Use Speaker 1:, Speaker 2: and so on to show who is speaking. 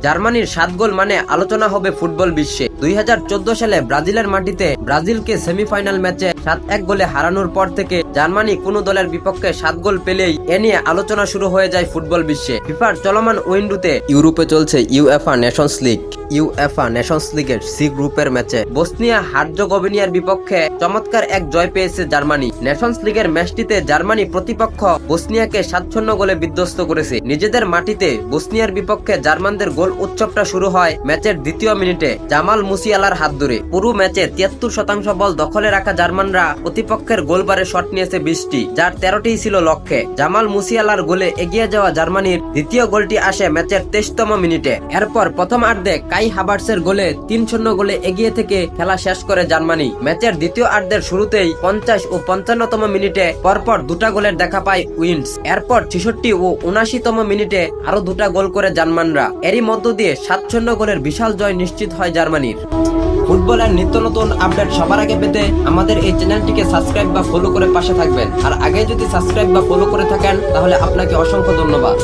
Speaker 1: জার্মানির 7 গোল মানে আলোচনা হবে ফুটবল বিশ্বে। 2014 সালে ব্রাজিলের মাটিতে ব্রাজিলকে সেমিফাইনাল ম্যাচে 7-1 গোলে হারানোর পর থেকে জার্মানি কোনো দলের বিপক্ষে 7 গোল পেলেই এ নিয়ে আলোচনা শুরু হয়ে যায় ফুটবল বিশ্বে। ফিফার চলমান উইন্ডোতে ইউরোপে চলছে UEFA Nations league. UEFA Nations লিগের সি গ্রুপের ম্যাচে বসনিয়া হার্জেগোভিনার বিপক্ষে চমৎকার এক জয় পেয়েছে জার্মানি। নেশনস লিগের ম্যাচটিতে জার্মানি প্রতিপক্ষ বসনিয়াকে 7-0 গোলে বিধ্বস্ত করেছে। নিজেদের মাটিতে বসনিয়ার বিপক্ষে জার্মানদের গোল উৎসবটা শুরু হয় ম্যাচের দ্বিতীয় মিনিটে জামাল মুসিয়ালার হাত ধরে। পুরো ম্যাচে 73% বল দখলে রাখা জার্মানরা প্রতিপক্ষের গোলবারে শট নিয়েছে 20টি, যার 13টিই ছিল লক্ষ্যে। জামাল মুসিয়ালার গোলে এগিয়ে যাওয়া জার্মানির দ্বিতীয় গোলটি আসে ম্যাচের 23তম মিনিটে। এরপর প্রথমার্ধে কাই হাভার্টসের গোলে 3-0 গোলে এগিয়ে থেকে খেলা শেষ করে জার্মানি। ম্যাচের দ্বিতীয় অর্ধের শুরুতেই 50 ও 55তম মিনিটে পরপর দুটা গোলের দেখা পায় উইন্ডস। এরপর 66 ও 79তম মিনিটে আরো দুটা গোল করে জার্মানরা। এরই মধ্য দিয়ে 7-0 গোলের বিশাল জয় নিশ্চিত হয় জার্মানির। ফুটবলের নিত্য নতুন আপডেট সবার আগে পেতে আমাদের এই চ্যানেলটিকে সাবস্ক্রাইব বা ফলো করে পাশে থাকবেন। আর আগে যদি সাবস্ক্রাইব বা ফলো করে থাকেন তাহলে আপনাকে অসংখ্য ধন্যবাদ।